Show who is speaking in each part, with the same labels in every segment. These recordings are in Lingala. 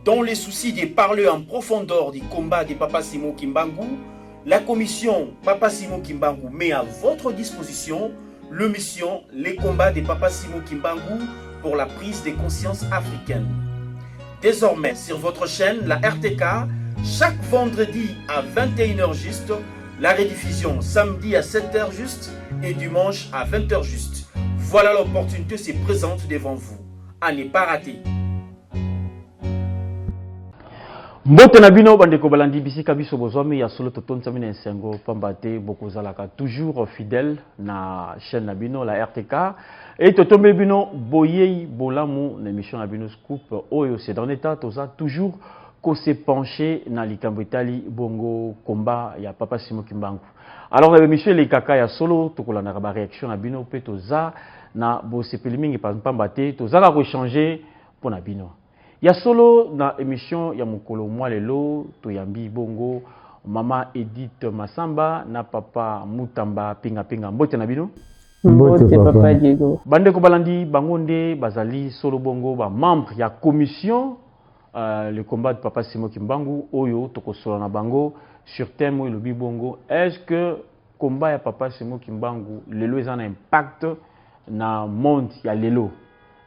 Speaker 1: Dans les soucis de parler en profondeur du combat de Papa Simon Kimbangu, la commission Papa Simon Kimbangu met à votre disposition l'émission Les combats de Papa Simon Kimbangu pour la prise de conscience africaine. Désormais, sur votre chaîne, la RTK, chaque vendredi à 21h juste, la rediffusion samedi à 7h juste et dimanche à 20h juste. Voilà l'opportunité se présente devant vous. À ne pas rater.
Speaker 2: Mbote na bino bandeko balandi bisika biso bozwami ya solo totonza mina nsengo pambate bokozalaka toujours fidèle na chaîne na bino la RTK et totombe bino boyei bolamu na émission na bino scoop oyo c'est dans l'état toza toujours ko se pencher na likambo itali bongo combat ya Papa Simon Kimbangu. Alors na émission les kaka ya solo tokolana ba réaction na bino pe toza na bo sepeli mingi pambate toza la rechanger pour na bino. Ya solo na émission ya mokolo mwa lelo toyambi bongo mama Edith Masamba na papa Mutamba pinga mbote na bino.
Speaker 3: Mbote papa Diego.
Speaker 2: Bande ko balandi bangonde bazali solo bongo ba membre ya commission le combat de Papa Simon Kimbangu oyo tokosola na bango sur thème oyo lobi bongo est-ce que combat ya Papa Simon Kimbangu lelo ezana impact na monde ya lelo,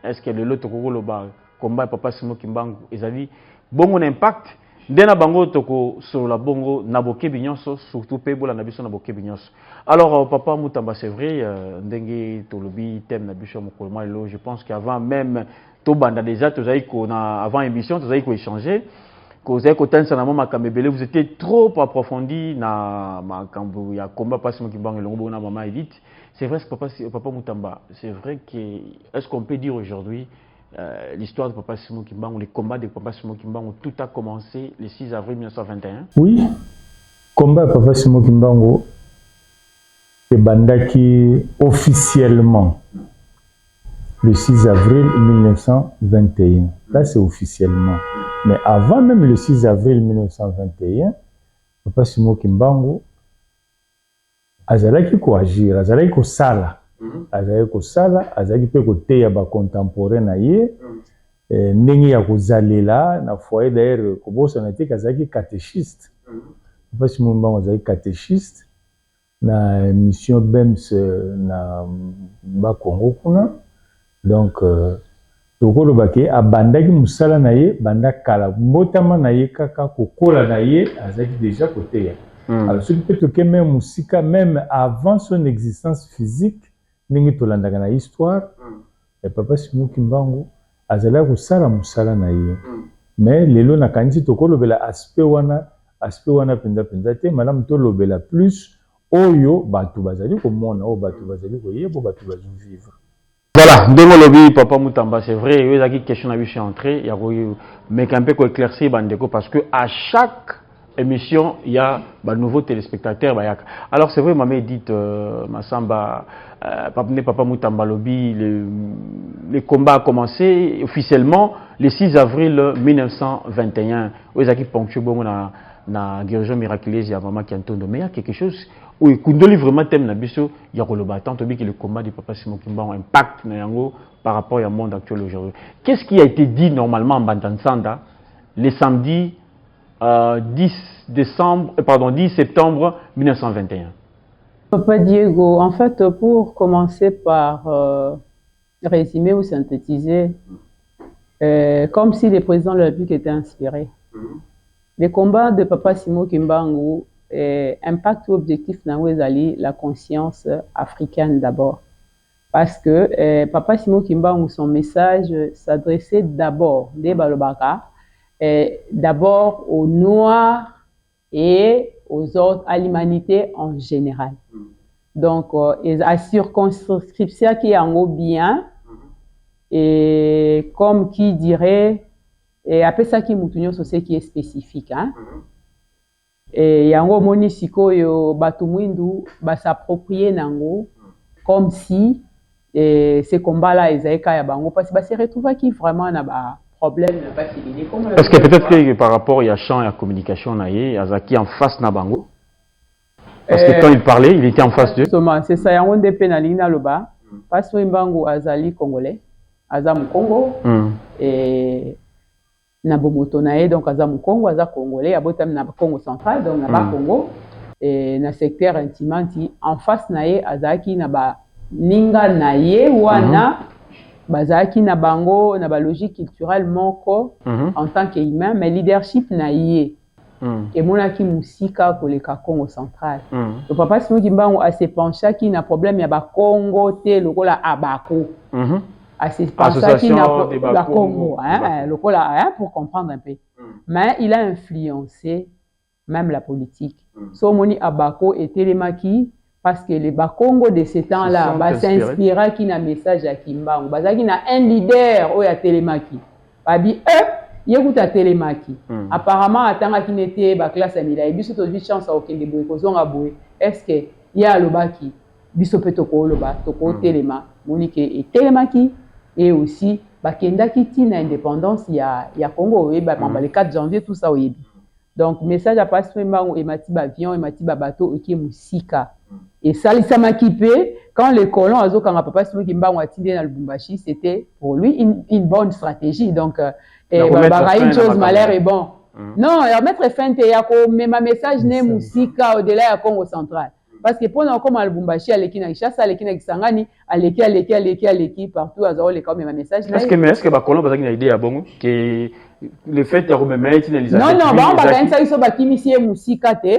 Speaker 2: est-ce que lelo tokoloba combat Papa Simon Kimbangu ezali bongo na impact ndena bango toko solo bongo na bokebi nyonso surtout pe bola na biso na bokebi nyonso. Alors papa Mutamba c'est vrai ndenge to lobi thème na biso mokolo lelo, je pense qu'avant même to banda déjà tozai ko na avant émission tozai ko échanger ko zai ko tansa na mama kamebele, vous étiez trop approfondi na makambo ya combat Papa Simon Kimbangu longo na mama Edith. C'est vrai que papa Mutamba, c'est vrai que est-ce qu'on peut dire aujourd'hui l'histoire de Papa Simon Kimbangu, les combats de Papa Simon Kimbangu, tout a commencé le 6 avril 1921.
Speaker 3: Oui, combat de Papa Simon Kimbangu est bandaki officiellement le 6 avril 1921. Là, c'est officiellement. Mais avant même le 6 avril 1921, Papa Simon Kimbangu azalaki ko agir, azalaki ko sala. Azalaki ko sala, azalaki pe ko teya ba contemporain na ye. Ndenge ya kozalela na foyer d'ailleurs ko bosa na te azalaki catéchiste. Papa Simon Kimbangu azalaki catéchiste na mission BEMS na ba Congo kuna. Donc tokoloba ke abandaki musala na ye banda kala mbotama na ye kaka kokola na ye azalaki déjà ko teya. Alors ce qui peut toquer même musika même avant son existence physique. Ningi tolandaka na histoire et Papa Simon Kimbangu azala kusala musala na ye. Mais lelo na kanisi tokolobela aspect wana penza te madame tolobela plus oyo batu bazali komona o batu bazali koyeba batu bazo vivre.
Speaker 2: Voilà, ndenge lobi Papa Mutamba, c'est vrai, il y a une question à lui entrer, il y a mais quand même éclaircir bandeko parce que à chaque émission, il y a de nouveaux téléspectateurs. Alors c'est vrai, maman dit Masamba, Papa Mutamba Lobi, le combat a commencé officiellement le 6 avril 1921. Où est-ce qu'il ponctue bon na guérison miraculeuse ya maman Kiantondo. Mais il y a quelque chose où il kundoli vraiment thème na biso, il y a le tant que le combat de Papa Simon Kimbangu impact na yango par rapport au monde actuel aujourd'hui. Qu'est-ce qui a été dit normalement en Bantansanda le samedi 10 septembre 1921.
Speaker 4: Papa Diego, en fait, pour commencer par résumer ou synthétiser, comme si le président de la République était inspiré. Les combats de Papa Simon Kimbangu impactent l'objectif d'Angwezali, la conscience africaine d'abord. Parce que Papa Simon Kimbangu, son message s'adressait d'abord des Balobaka, d'abord aux Noirs et aux autres, à l'humanité en général. Donc, la circonscription qui est en haut bien, et comme qui dirait, et après ça qui est c'est qui est spécifique. Hein? Et yango moni sikoyo batu mwindu s'approprier nango comme si ces combats-là ils avaient kaya bango parce que se retrouve qui vraiment na ba problème na pas fini.
Speaker 2: Parce que peut-être que par rapport il y a champ et à communication na ye azaki en face na bango. Parce que quand il parlait, il était en face d'eux.
Speaker 4: C'est ça yango nde pe na lina loba parce que Mbangu azali congolais, azam Congo et na bomoto na ye donc aza Congo aza congolais abotami na Congo central donc na ba Congo et na secteur intimanti en face na ye azaki na ba ninga na ye wana bazaki na bango na ba logique culturelle moko en tant qu'humain mais leadership na ye et monaki musika koleka Congo central le papa Simon Kimbangu a se penché qui na problème ya ba Congo te lokola abako a se penché qui na ba Congo hein lokola hein pour comprendre un peu mais il a influencé même la politique so moni abako et telemaki parce que les Bakongo de ce temps-là s'inspira qui na message à Kimbangu bazaki na un leader oya telemaki babi yekuta telemaki apparemment atanga qui n'était ba classe amila et biso to chance au kende boy ko zonga boy est-ce que ya lobaki biso petoko loba toko telema monique et telemaki et aussi bakenda ki tina indépendance ya Congo et ba le 4 janvier tout ça oyebi donc message à passe Kimbangu et matiba avion et matiba bateau qui musika et salisama kipé quand les colons azo kanga papa Simon Kimbangu atindé na Lubumbashi c'était pour lui une bonne stratégie donc une chose malheur est bon non mettre fin te yako mais ma message ne musika au-delà ya Congo central parce que pendant comme à Lubumbashi aleki na Kinshasa aleki na Kisangani aleki partout azo les comme ma message
Speaker 2: est-ce que ba colon bazaki na idée ya bongo que le fait de remettre
Speaker 4: non ba kanisa iso bakimisi musika te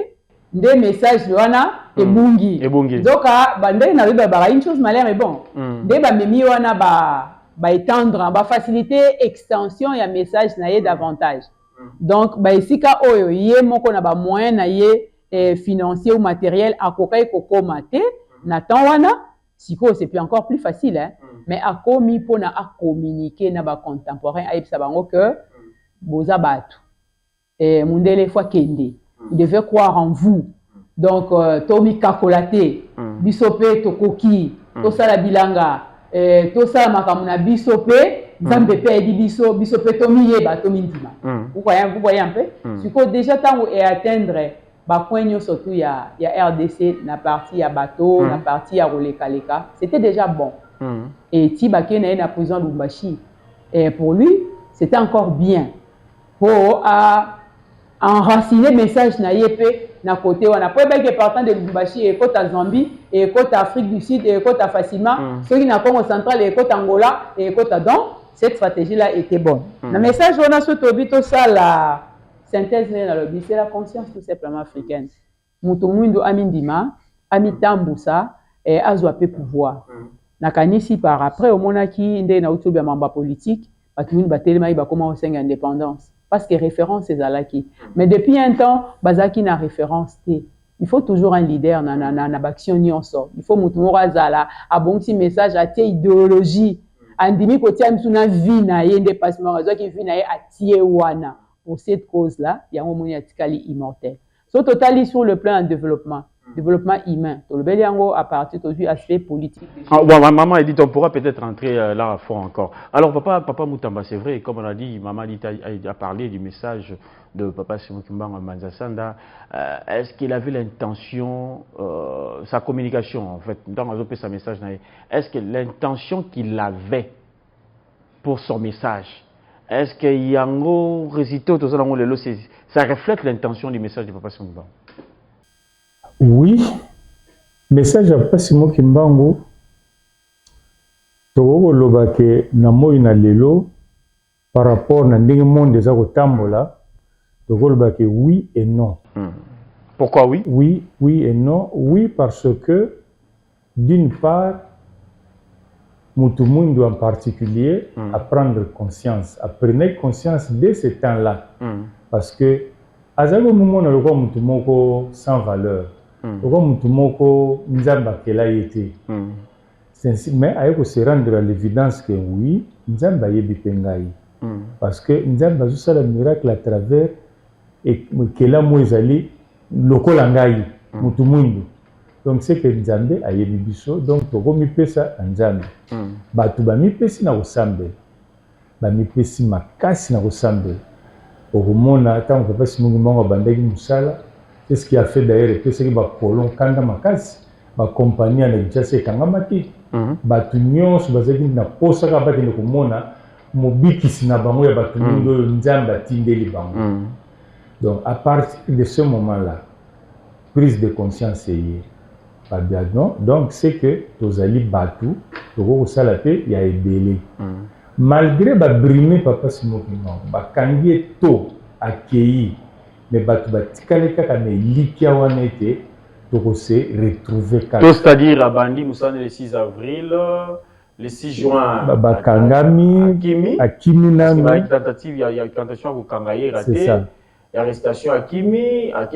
Speaker 4: des messages wana ebungi donc bande na ba une chose malheur est bon de ba memi wana ba étendre ba faciliter extension ya message na ye davantage donc ba isika oyo ye moko na ba moyen na ye financier ou matériel akokai kokoma te na temps wana siko c'est plus encore plus facile hein mais akomi pona a communiquer na ba contemporain aibisa bango que boza batu mundele fois kende il devait croire en vous donc tomi kakolate bisope tokoki tosala bilanga tosala makamuna bisope nzambe pe edi bisope tomi yeba tomi ndima vous voyez un peu siko déjà tango et atteindre ba point surtout ya RDC na partie ya bateau na partie ya roleka c'était déjà bon et Tibake na prison Lubumbashi et pour lui c'était encore bien pour enraciner message na yepé na côté wana pour que partant de Lubumbashi et côté Zambie et côté Afrique du Sud et côté facilement ceux qui na Congo central et côté Angola et côté donc cette stratégie là était bonne le message on a sur tobito ça la synthèse na lobby c'est la conscience tout simplement africaine mutu mwindo amindima amitambusa et azwa pe pouvoir na kanisi par après au monaki nde na utubi mamba politique batuni batelema ba comment on senga indépendance parce que référence c'est Zalaki mais depuis un temps bazaki na référence té il faut toujours un leader na baction nyonso il faut mutu moko azala abongisi message atie idéologie andimi ko tia msuna vie na ye dépassement azaki vie na ye atie wana pour cette cause là il y a un moment atikali immortel so totally sur le plan de développement humain to le beliango à partir de aspect politique
Speaker 2: maman a dit on pourra peut-être entrer là à fond encore alors papa Mutamba c'est vrai comme on a dit maman a parlé du message de papa Simon Kimbangu Manzasanda est-ce qu'il avait l'intention sa communication en fait dans sa message est-ce que l'intention qu'il avait pour son message est-ce qu'il y a un résultat ça reflète l'intention du message de papa Simon Kimbangu?
Speaker 3: Oui, message à Papa Simon Kimbangu, toko loba ke na moi na lelo par rapport na ndenge monde za kotambola, toko loba ke oui et non.
Speaker 2: Pourquoi oui?
Speaker 3: Oui et non. Oui parce que d'une part, Mutumundu en particulier à prendre conscience, à prendre conscience de ce temps-là, parce que azago moment na loko mutumoko sans valeur. Comme Mutumoko Nzamba kela yete. Mais il faut se rendre à l'évidence que oui, Nzamba yebi pengai. Parce que Nzamba a le miracle à travers et kela moizali lokolangai Mutumundu. Donc c'est que Nzambe a yebi biso donc toko mi pesa Nzambe. Batu ba mi pesi na osambe. Ba mi pesi makasi na osambe. Orumona tant que papa Simon Kimbangu bandaki musala. C'est ce qui a fait d'ailleurs que c'est que les colons, quand ma compagnie a déjà fait Kangamati, Batunion, Bazaki, n'a pas ça qu'à battre le Komona, mobikisi na bango ya bato mingi oyo nzambe atindeli bango. Donc à partir de ce moment-là, prise de conscience est pas bien, non? Donc c'est que tozali batu toko kosala pe ya ebele. Malgré ba brimer papa Simon Kimbangu, ba kangi to accueilli, mais batu batikale kaka na likia wana ete toko se retrouver kaka.
Speaker 2: C'est-à-dire à Bandi Moussane le 6 avril, le 6 juin
Speaker 3: ba kangami Akimi nami.
Speaker 2: Il y a une tentative, il y a une tentation pour Kangaye raté.
Speaker 3: C'est ça.
Speaker 2: Arrestation à Kimi, il a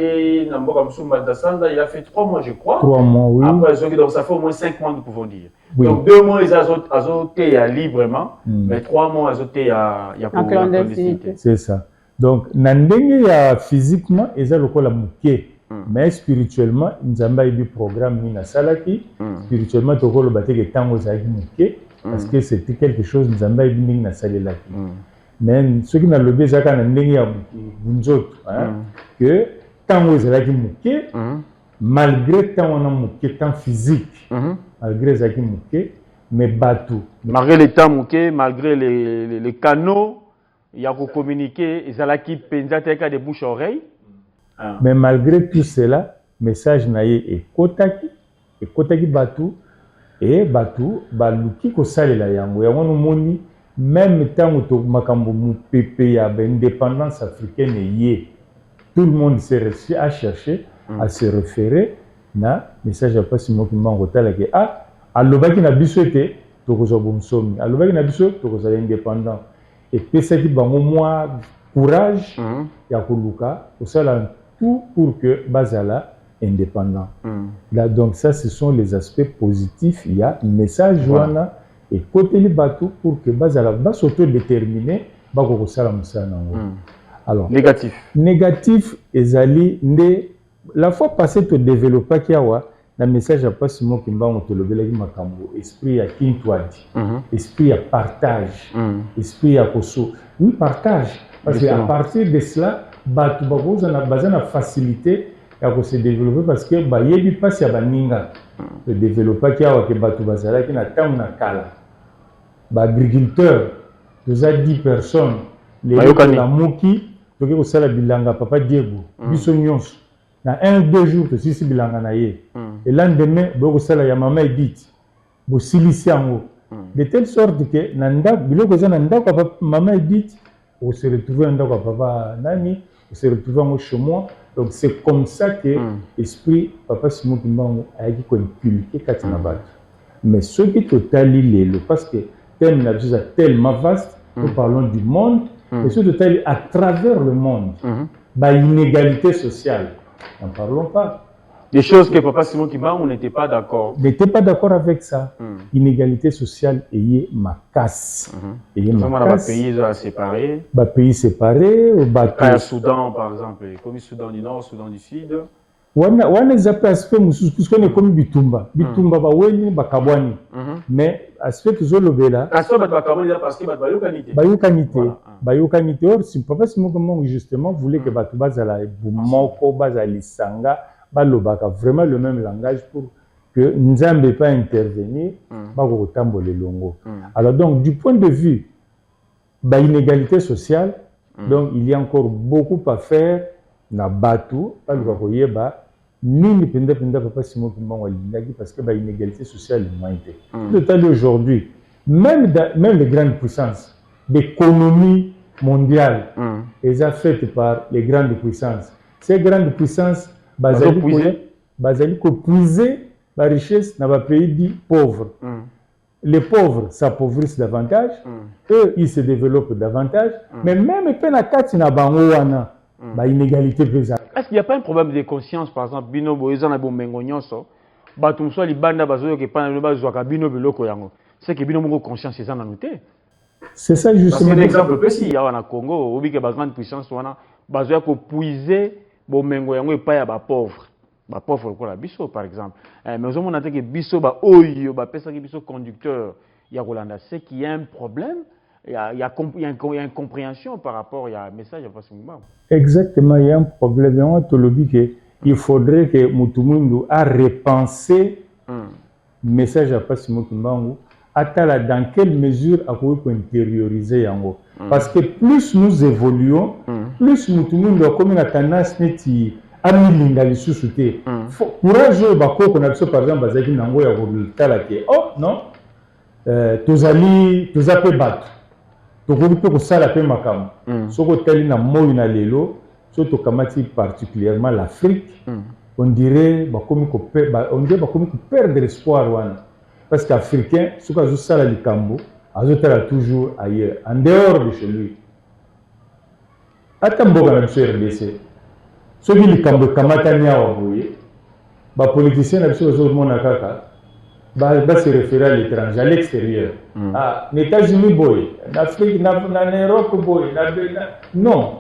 Speaker 2: fait 3 mois, je crois.
Speaker 3: 3 mois, oui.
Speaker 2: Après, donc ça fait au moins 5 mois, nous pouvons dire.
Speaker 3: Oui.
Speaker 2: Donc 2 mois, ils ont été librement, mais 3 mois, ils ont été en clandestinité.
Speaker 3: C'est ça. Donc, nandenge ya physiquement, ils ont le mouké. Mais spirituellement, nous avons eu programme Nina Salaki. Spirituellement, nous avons eu tango zaki mouké. Parce que c'était quelque chose, nous avons eu Nina Salaki. Mais ce qui n'a le besoin quand on est que tant vous avez mouké, malgré tant on a mouké, tant physique, malgré les mouké, mais bateau.
Speaker 2: Malgré les temps mouké, malgré les canaux, il y a pour communiquer, ils ont qui penzateka de bouche à oreille.
Speaker 3: Mais malgré tout cela, message naïe est kotaki bateau et bateau, baluki ko sale la yango yango moni. Même temps où makambo mupépé ya l'indépendance africaine est, tout le monde s'est à chercher à se référer na message à pas Simon Kimbangu tala que alobaki na biso ete tokoza bomsomi alobaki na biso tokoza indépendant et pesa ki bango moi courage ya koluka osala tout pour que bazala indépendant. Là donc ça ce sont les aspects positifs, il y a message wana et côté les bateaux pour que bazala va s'autodéterminer bako sala musala nango. Alors négatif ezali nde la fois passée to développer kiawa na message à pas Simon Kimbangu to lobelaki makambo esprit ya kintwadi esprit ya partage esprit ya koso oui partage parce que à partir de cela batu bakoza na bazana facilité ya ko se développer parce que ba yebi passe ya baninga to développer kiawa ke batu bazala ki na tamu na kala. Agriculteur, nous avons 10 personnes, les la Moki, donc au sala bilanga papa Diego, bisonyons, dans 1-2 jours que si bilanga na ye, et lendemain, beaucoup sala ya maman Edith, bo siliciango, de telle sorte que nanda biloko za nanda papa maman Edith, on se retrouve nanda papa Nani, on se retrouve chez moi, donc c'est comme ça que l'esprit papa Simon Kimbangu a été inculqué katina bat. Mais ce qui total il parce que thème est tellement vaste, nous parlons du monde, et ce total à travers le monde, inégalité sociale, n'en parlons pas.
Speaker 2: Des choses que papa Simon Kimbangu n'était pas d'accord.
Speaker 3: N'était pas d'accord avec ça. Inégalité sociale et ma casse.
Speaker 2: Et ma pays séparés.
Speaker 3: Pays séparés.
Speaker 2: Au Soudan par exemple, comme le Soudan du Nord, Soudan du Sud.
Speaker 3: Wana zape aspect mususu puisqu'on est comme bitumba ba weni bakabwani mais aspect tozolobela
Speaker 2: aspect bakabwani parce que
Speaker 3: bayokanité or si papa Simon Kimbangu justement voulait que batu bazala bumoko bazali sanga balobaka vraiment le même langage pour que nzambe pas intervenir bako tambola longo. Alors donc du point de vue inégalité sociale donc il y a encore beaucoup à faire na batu pas le koyeba nini penda papa Simon Kimbangu alingaki parce que inégalité sociale humanité. Total aujourd'hui même les grandes puissances l'économie mondiale est faite par les grandes puissances. Ces grandes puissances basali ko puiser la richesse dans les pays dits pauvres. Les pauvres s'appauvrissent davantage, eux ils se développent davantage, mais même pena kati na bango wana inégalité pesante.
Speaker 2: Est-ce qu'il n'y a pas un problème de conscience, par exemple, bino boyeza na bomengo nyonso, batumso libanda bazoyo ke pana no bazwaka bino biloko yango. C'est que bino mongo conscience c'est ça na noté.
Speaker 3: C'est ça justement.
Speaker 2: C'est un exemple précis, il y a en Congo, obi ke ba grande puissance wana bazoya ko puiser bomengo yango epa ya ba pauvre. Ba pauvre ko la biso par exemple. Mais aux hommes on a dit que biso ba oyo ba pesa ke biso conducteur ya Rolanda, c'est qu'il y a un problème. Il y a une compréhension par rapport à message à Simon.
Speaker 3: Exactement, il y a un problème. Il faudrait que Mutumundu a repensé le message à Simon Kimbangu atala dans quelle mesure akoki intérioriser yango parce que plus nous évoluons plus mutu mundu akomi na tendance neti amilinga lisusu te courage oyo bakoko na biso par exemple bazalaki nango ya kotala ke oh non toza mpe bato tokoki mpe kosala mpe makambo soki otali na moi na lelo so tokamati particulièrement l'Afrique on dirait bakomi perdre espoir wana parce qu'Africain soki azosala likambo azotala toujours ailleurs en dehors de chez lui ata mboka na biso RDC soki likambo ekamatani awa boye bapoliticien na biso bazomona kaka se référer à l'étranger, à l'extérieur. En États-Unis, en Afrique, en Europe, non.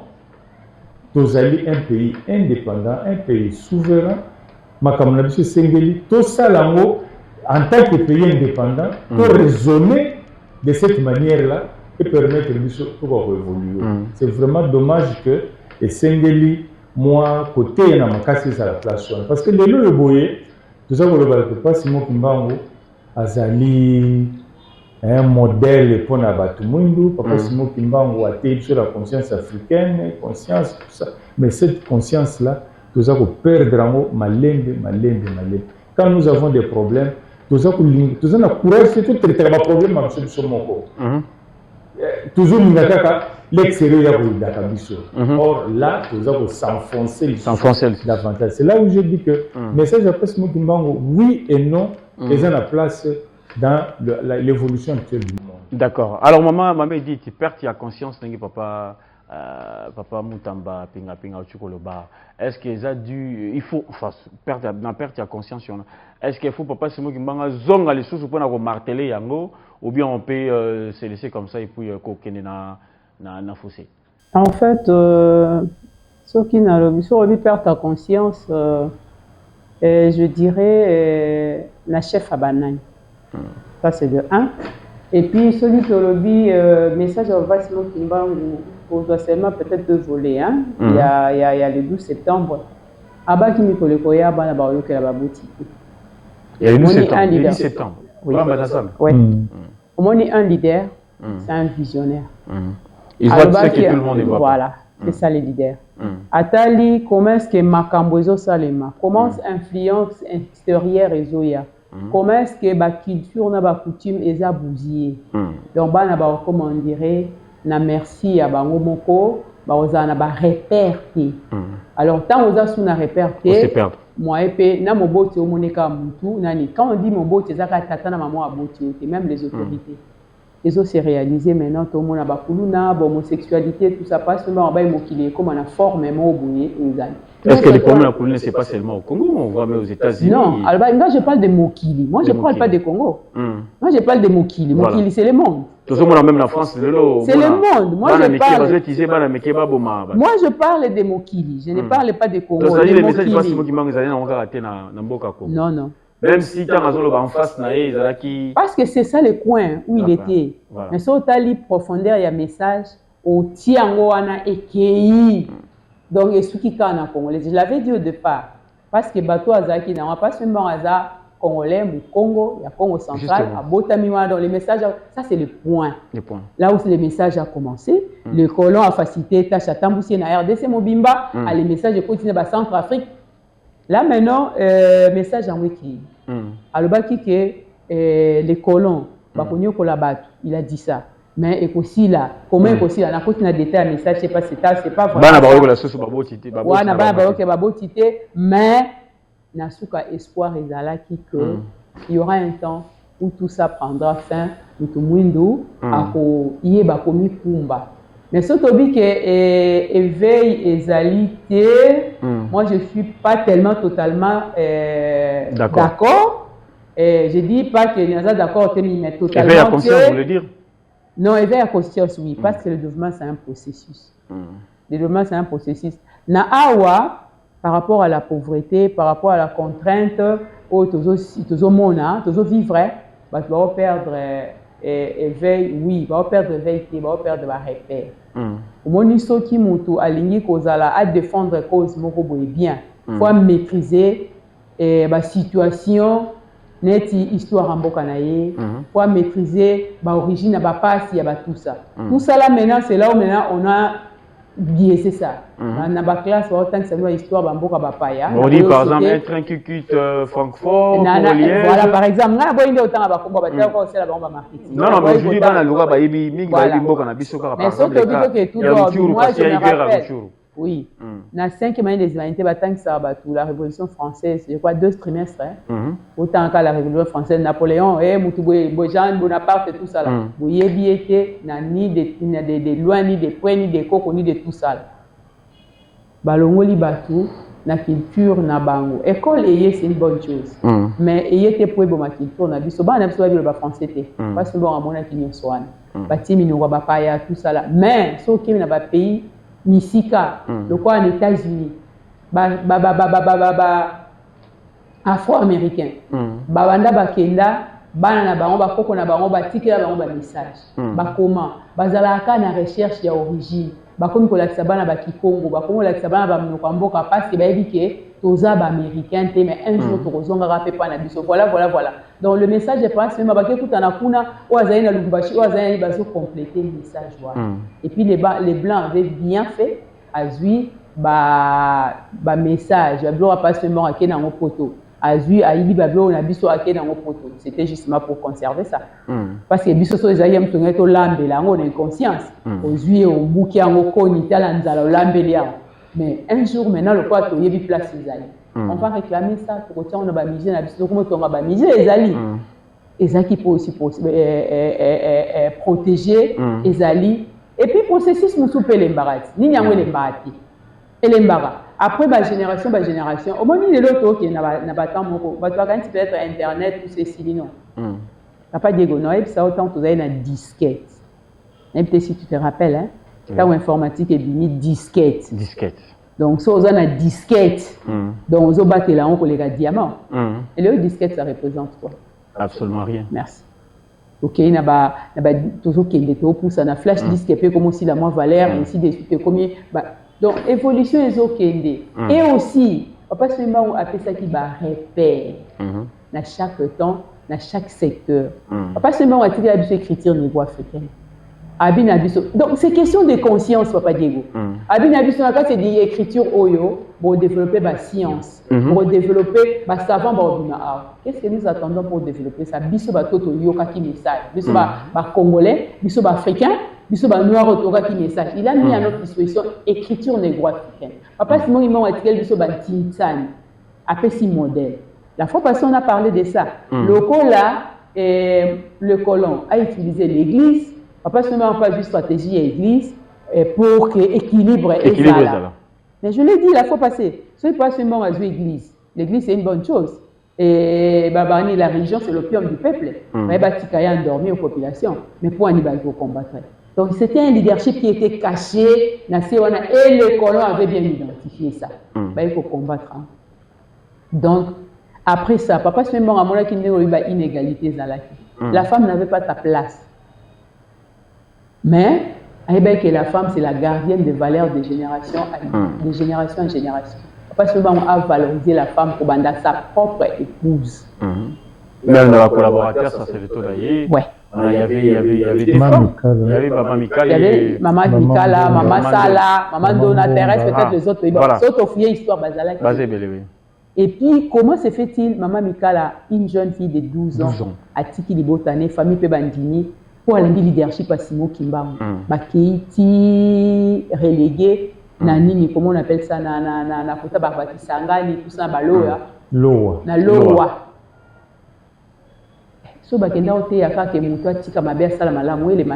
Speaker 3: Tozali un pays indépendant, un pays souverain. Makamnabiso Sengeli, tout ça en tant que pays indépendant, pour raisonner de cette manière-là et permettre de évoluer. C'est vraiment dommage que Sengeli, moi, côté na makasi à la place. Parce que les le boye, tout ça, Papa Simon Kimbangu azali un modèle pour Nabatu Mundu. Papa Simon Kimbangu a été sur la conscience africaine, conscience, tout ça. Mais cette conscience-là, tout ça, perdre en haut, malembe. Quand nous avons des problèmes, tout ça, nous avons courage, c'est tout traiter les problèmes, mais c'est moko. Toujours, nous avons l'extérieur de or là, nous avons s'enfoncer davantage. C'est là où je dis que le message après Simon Kimbangu, oui et non, est à la place dans l'évolution actuelle du monde.
Speaker 2: D'accord. Alors, maman dit, tu perds ta conscience, papa Moutamba, pinga Chukoloba. Est-ce qu'ils a dû, il faut, enfin, perdre ta conscience, est-ce qu'il faut papa Simon Kimbangu zonga les choses pour marteler yango, ou bien on peut se laisser comme ça et puis kokener na fossé?
Speaker 4: En fait, ce qui n'a le perdre ta conscience, je dirais la chef à banane. Ça c'est de 1. Et puis celui qui a le message au Simon Kimbangu, on doit seulement peut-être 2 volets. Hein? Il y a le 12 septembre. Aba qui me koya bana ba yoke la baboti.
Speaker 2: Il y a le 12 septembre.
Speaker 4: Oui. Ouais. Au moins un leader, c'est un visionnaire.
Speaker 2: Il voit ce que tout le monde voit.
Speaker 4: Voilà, c'est ça les leaders. Atali, comment est-ce que Makambozo Salema, comment influence extérieure et Zoya, comment est-ce que la culture n'a pas coutume et ça bousillé. Donc, comment on dirait, na merci à Bangomoko, on a réperté. Alors, tant on a sous na réperté, moi et na mon botte au moneka mutu, nani. Quand on dit mon botte, c'est ça tata na maman a botte, même les autorités. Les autres s'est réalisé maintenant, tout le monde a bakuluna, homosexualité, tout ça passe seulement en bas comme on a formellement au bout.
Speaker 2: Est-ce que les problèmes de la c'est pas seulement au Congo, on voit même aux États-Unis?
Speaker 4: Non, alors là je parle de Mokili. Moi je ne parle pas de Congo. Moi je parle de Mokili. Mokili c'est le monde.
Speaker 2: Tout le monde même la France,
Speaker 4: c'est le monde. Moi je parle de Mokili. Je ne parle pas de Congo.
Speaker 2: Les messages passent qui manquent non, non. Même si tu as en face,
Speaker 4: parce que c'est ça le coin où il était. Mais si tu as profondeur, il y a un message au Tiangoana et Kei. Donc, il y a ce qui est en Congolais. Je l'avais dit au départ. Parce que Bato Azaki n'a pas seulement Aza Congolais, mais Congo, il y a Congo central, à Botamiwa. Donc, les messages, ça c'est le point. Là où le message a commencé, le colon a facilité, Tacha Tamboussi, na RDC Mobimba, les messages continuent à Centrafrique. Là maintenant, message en wiki. Alors, les colons, il a dit ça. Mais aussi là, comment aussi là, on a détaillé un message, je sais pas, c'est pas vraiment. Mais Nasuka espoir et Zalaki que il y aura un temps où tout ça prendra fin, où tout le monde y est commis Pumba. Mais ce que éveil et zalité, moi je suis pas tellement totalement d'accord. Je dis pas que nous sommes d'accord, mais totalement.
Speaker 2: Éveil à conscience, vous voulez dire?
Speaker 4: Non, éveil à conscience, oui, parce que le développement c'est un processus. Le développement c'est un processus. Na awa, par rapport à la pauvreté, par rapport à la contrainte, où toujours mona, toujours vivre, bah tu vas perdre éveil, oui, va perdre éveil, va perdre la repère. Moniso qui mutu aligné kozala à défendre cause moko boye bien. Faut maîtriser la situation neti histoire en mboka na ye pour maîtriser l'origine ba passe ya ba tout ça. Tout ça là maintenant c'est là où maintenant on a biaisé ça. Dans ba classe autant que ça doit histoire ba mboka ba paya.
Speaker 2: On dit par exemple être un cucute Francfort
Speaker 4: voilà par exemple na bo inde autant ba komba ba tako c'est la ba marketing.
Speaker 2: Non mais je dis bana luka ba yebi mingi ba yebi mboka na biso par exemple. Moi je me rappelle.
Speaker 4: Oui. Na 5e année des humanités, la Révolution française, je crois 2 trimestres. Autant que la Révolution française, Napoléon, Jean Bonaparte et tout ça. Vous y êtes, ni des lois, ni des points, ni des cocos, ni de tout ça. Balongoli Batou, na culture, na bango. École, c'est une bonne chose. Mais ayez pour ma culture, na biso, ba na biso ba français té. Parce que bon, à mon avis, ni soin. Bati minowa ba paya tout ça là. Mais ce qui est dans le pays Misika, le quoi en États-Unis, afro-américain, babanda bakenda, bana bango bakoko na bango batikela bango ba message, bakoma, bazalaka na recherche ya origine, bakomi ko lakisa bana bakikongo, bakomi lakisa bana ba mnoko mboka parce que bayebi ke toza ba américain te mais un jour tokozonga rapé pa na biso. Voilà. Donc le message est pas seulement bakekuta na kuna ou azali na lubumbashi ou azali na baso compléter le message voilà. Et puis les blancs avaient bien fait azui ba message ba blo pas seulement à kena ngo poto azui ayibi ba blo na biso akena ngo poto. C'était justement pour conserver ça. Parce que biso so ezali mtonga to lambela ngo na conscience ozui o buki ngo koni tala nzala lambela. Mais un jour maintenant le quoi to yebi place ezali. On va réclamer ça pour que on a misé na biso comme on a misé ezali. Ezaki pour aussi protéger ezali et puis processus musu pe l'embarras. Ni nyango l'embarati. Et l'embarras. Après génération au moins ni l'autre qui na ba temps moko. Ba toi quand peut-être internet tout ceci non. Papa Diego non et ça autant tu as une disquette. Et peut-être si tu te rappelles hein. Quand informatique est bini disquette. Donc ça on a une disquette. Donc on bat là on les diamant. Et le disquette ça représente quoi?
Speaker 2: Absolument rien.
Speaker 4: Merci. OK, il y a toujours qui est pour ça na flash disque peut comme aussi la moins valeur ainsi de suite comme donc évolution est OK et aussi pas seulement appelle ça qui va repère dans chaque temps dans chaque secteur. Pas seulement on a dit écriture niveau africain. Donc c'est question de conscience papa Diego. Abinabiso na c'est dit écriture oyo pour développer la science, pour développer la savant ba. Qu'est-ce que nous attendons pour développer ça? Biso ba toto yoka ki message. Biso ba congolais, biso ba africain, biso ba noir otoka ki message. Il a mis à notre disposition écriture négro-africaine. Papa Simon il m'a article biso ba tintane. Après si modèle. La fois passée on a parlé de ça. Le le colon a utilisé l'église. Papa seulement pas juste stratégie à l'église pour que équilibre et ça. Mais je l'ai dit la fois passée, ce n'est pas seulement à l'église. L'église c'est une bonne chose. Et Babani, la religion c'est l'opium du peuple. Mais Batikaya endormi aux populations. Mais pour Anibal faut combattre. Donc c'était un leadership qui était caché, et les colons avaient bien identifié ça. Il faut combattre. Donc après ça, papa seulement à mon avis qu'il y a une inégalité dans la vie. La femme n'avait pas sa place. Mais, que la femme, c'est la gardienne des valeurs de génération en génération. Pas seulement on a valorisé la femme pour banda sa propre épouse.
Speaker 2: Même dans la collaborateur, ça c'est le taux d'ailleurs.
Speaker 4: Ouais.
Speaker 2: Il y avait des femmes. Il y avait Maman Mikala.
Speaker 4: Il y avait Maman Mikala, Maman Sala, Maman Dona Thérèse, peut-être les autres. C'est autre histoire basala. Et puis, comment se fait-il, Maman Mikala, une jeune fille de 12 ans, à Tiki Libotane, famille Pebandini, pour aller leadership à Simo Kimbangu, Bakeiti relégué, Nanini, comment on appelle ça, na Kota Barbati Sangani, tout ça, Baloa.
Speaker 3: Loa.
Speaker 4: Na Loa. So Bakenda Ote Yaka Kemutua Tika Mabea Salamala, il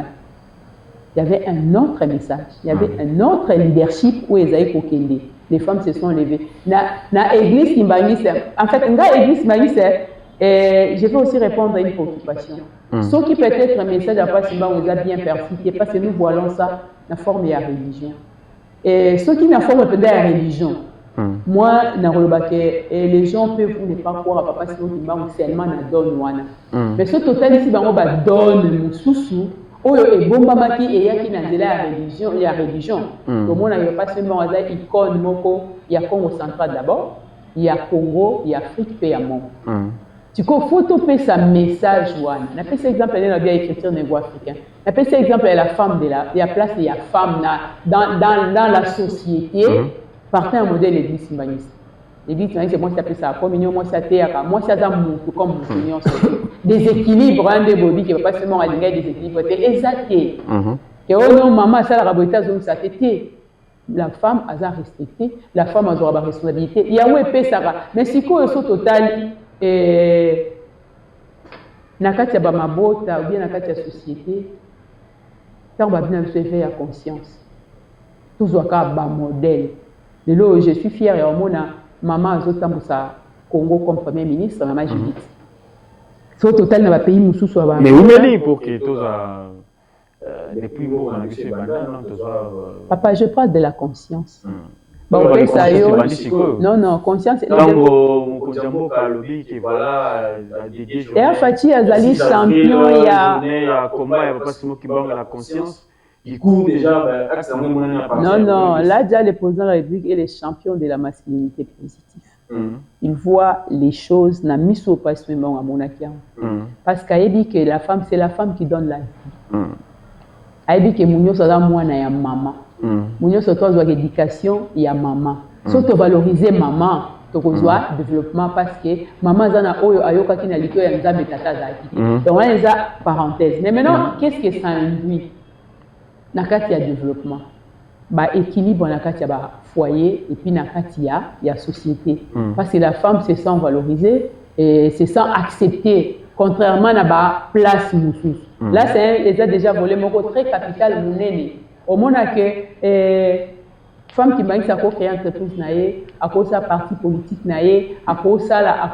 Speaker 4: y avait un autre message, il y avait un autre leadership où Esaïe Kokende. Les femmes se sont levées. Na église Kimbangi, en fait, nga église Kimbangi, je vais aussi répondre à une préoccupation. Ce qui peut être un message à pas seulement vous a bien percuté, parce que nous voyons ça dans la forme de la religion. Et ce qui n'a forme de la religion, moi, les gens peuvent ne pas croire à papa sinon qui m'a seulement na donne wana. Mais ce total ici, on va donne sous oyo et bomba maki et yaki na la religion. Donc on n'a pas seulement une icône moko, il y a Congo central d'abord, il y a Congo, il y a Afrique et il y a Monde. Tu faut topé sa message wana. On appelle ça exemple de la bien écriture négo-africain. On appelle ça exemple de la femme de la, il y a place de la femme dans la société. Partant un modèle l'église simbaniste. L'église simbaniste, c'est moi qui appelle ça communion, moi ça théâtre, moi ça dans mon comme communion. Déséquilibre, un des bobis qui va pas seulement aligner des équilibres, exacté. Et oh non, maman, ça la raboita zone ça t'était. La femme a respecté, la femme a la responsabilité. Il y a où épée ça va. Mais si quoi au total nakati ya ba mabota ou bien nakati ya société, tant va bien se faire conscience. Tout soit ba modèle. De là, je suis fière et au mona maman azotambusa Congo comme premier ministre, maman Judith. C'est au total dans le pays mususu ba.
Speaker 2: Mais où est pour que tous depuis bon on a vu
Speaker 4: papa, je parle de la conscience.
Speaker 2: Non,
Speaker 4: non, conscience.
Speaker 2: Et
Speaker 4: Fati Azali champion, il y a
Speaker 2: combat, il n'y a pas seulement qui banque la conscience. Il court déjà.
Speaker 4: Non, là, déjà, le président de la République est le champion de la masculinité positive. Il voit les choses, n'a mis au passement à Monakia. Parce qu'il dit que la femme, c'est la femme qui donne la vie. Il dit que Mounio Sada Moana ya maman. Mounio Soto a l'éducation, il y a maman. Surtout valoriser maman, tu as développement parce que maman Zana Oyo Ayoka qui n'a l'ito ya Nzambe Tata Zaki. Donc, on a une parenthèse. Mais maintenant, qu'est-ce que ça induit? Nakati ya développement. Équilibre nakati ya foyer et puis nakati ya société. Parce que la femme se sent valorisée et se sent acceptée. Contrairement à la place moussous. Là, c'est déjà volé mon très capital mounene. Au moment que femme qui m'a dit ça créer entreprise naé, à cause sa parti politique naé, à cause ça là.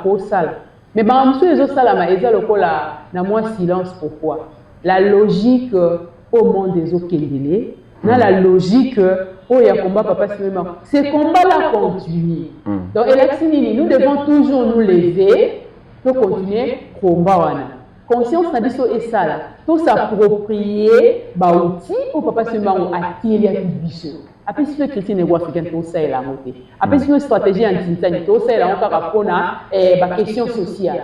Speaker 4: Mais monsieur les autres ça là, ils ont le col na moi silence pourquoi? La logique au monde des autres kendele, dans la logique oh ya combat papa cinéma. Ces combats là continuent. Donc nous devons toujours nous lever. Pour continuer combat wana conscience na biso esala to s'approprier ba outil au papa seulement attirer ya biso après si chrétien négo africain to ça la moté après si stratégie anti-insani to ça la on ka pona ba question sociale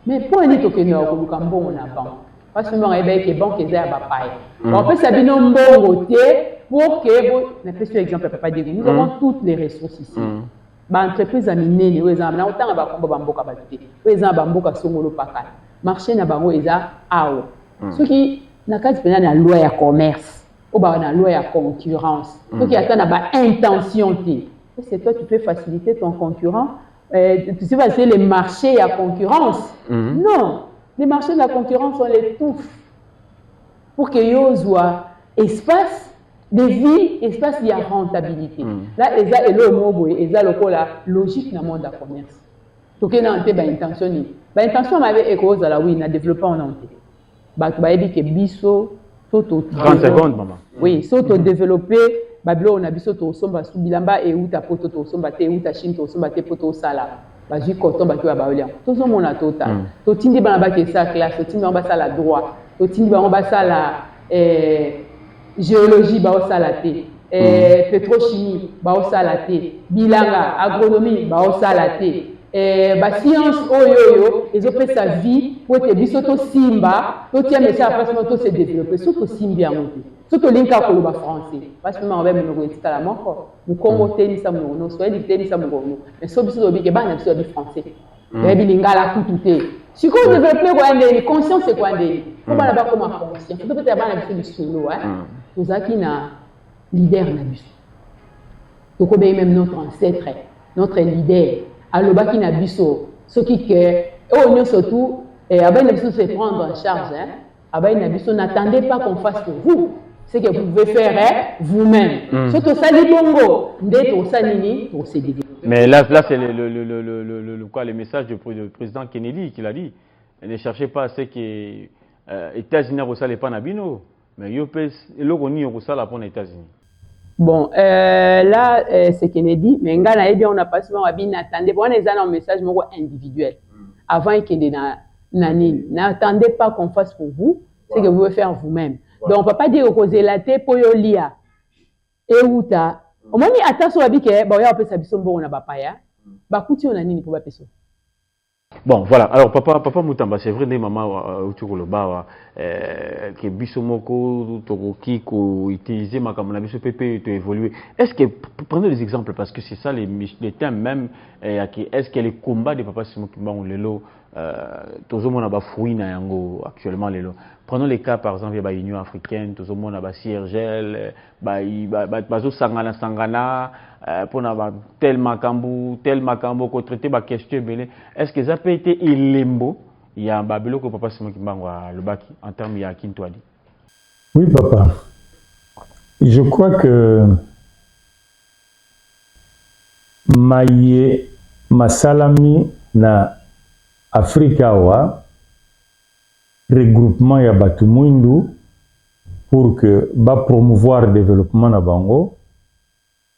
Speaker 4: mais pour un to que no ko lukambo na banque parce que moi que banque eza ba paye on peut sabino mbongo te pour que na question exemple papa dire nous avons toutes les ressources ici. Entreprise a minene o ezamba na otanga ba komba bamboka batute o ezamba bamboka songolo pakala marché na bango eza awo soki na kati pena na loi ya commerce o ba na loi ya concurrence soki ata na ba intention te c'est toi qui peux faciliter ton concurrent tu sais pas c'est les marchés à concurrence non les marchés de la concurrence on les touche pour que yo soit espace de vie, espace il y a rentabilité. Là, il y a la logique dans le monde du commerce. Donc, il y a une intention. L'intention avait écho à la oui, na développement en entier. Il y a que biso,
Speaker 2: 30 secondes, maman.
Speaker 4: Oui, s'auto développer, on a biso to somba subilamba et ou ta poto to somba te ou ta chine to somba te poto sala. Baji koton ba to ba olia. To zo mona tota. To tindi ba na ba ke sa classe, to tindi ba sala droit, to tindi ba sala géologie ba osalate pétrochimie ba osalate bilanga agronomie ba osalate ba science oyo ils ont fait sa vie pour te biso to simba to tia mais ça après to se développer surtout simbia monte surtout linka ko ba français parce que on va me retika la moko mu Congo teni sa mu no soit teni sa mu no mais so biso bi ke ba na biso bi français et bi lingala kututé si ko développer quoi ndeni conscience c'est quoi ndeni ko ba na ba comme conscience peut-être ba na biso solo nous avons un leader nabiso. Donc on même notre ancêtre, notre leader. Alors baki nabiso, ce qui que nous surtout abay nabiso se prendre en charge abay nabiso n'attendez pas qu'on fasse pour vous. Ce que vous pouvez faire vous-même. Surtout ça dit bongo, ndeto sanini pour se développer.
Speaker 2: Mais là c'est le message du président Kennedy qui l'a dit. Ne cherchez pas ce que États-Unis ne pas nabino. Mais il y a pour les États-Unis.
Speaker 4: Bon, là, c'est Kennedy, mais on a pas souvent n'attendez pas, on est un message individuel. Avant qu'il y ait n'attendez pas qu'on fasse pour vous, c'est que vous pouvez faire vous-même. Donc, on ne peut pas dire que la tête pour l'IA. Et où ta, au moment où attention à dire que, bon, il y a un peu ça, on a pas ya, bah, on a ni pour la personne.
Speaker 2: Bon, voilà. Alors, papa Moutamba, c'est vrai, maman, autour le bas, que Bissomoko, Toroki, ko utiliser ma comme la PP, to évoluer. Est-ce que, prenez des exemples, parce que c'est ça les thèmes même, est-ce que les combats de papa Simon Kimbangu, les lots, tous on a ba fruit na yango actuellement les lots. Prenons les cas, par exemple, il y a l'Union africaine, tous on a ba CIRGL, bazo sangana, pour tel makambo, ko traiter ba question belé. Est-ce que ça peut être ilembo? Il y a un babelo que papa Simon Kimbangu le baki en termes de Kintwali.
Speaker 3: Oui, papa. Je crois que masalami na Afrika wa regroupement ya batu mwindu pour que ba promouvoir développement na bango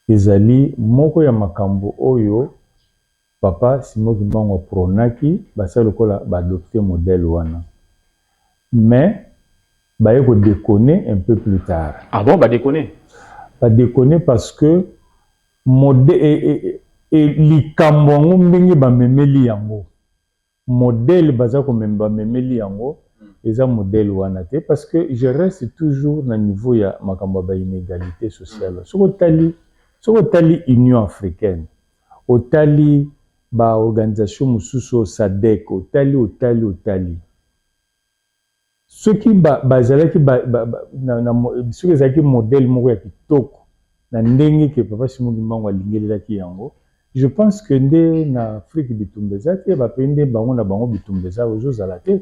Speaker 3: ezali moko ya makambo oyo papa Simon Kimbangu pronaki basa lokola ba adopter modèle wana. Mais baye ko déconner un peu plus tard.
Speaker 2: Ah bon, ba déconner?
Speaker 3: Ba déconner parce que modèle et likambo yango ndenge bamemeli yango modèle baza ko bamemeli yango eza modèle wana te parce que je reste toujours na niveau ya makambo ba inégalité sociale. Soko tali Union africaine, otali ba organisation mususu SADC, otali ceux qui bazalaki ceux qui ezalaki modèle moko ya kitoko na ndenge ke papa Simon Kimbangu alingelelaki yango. Je pense que nde na Afrique bitumbeza te bapende bango na bango bitumbeza ozozala te,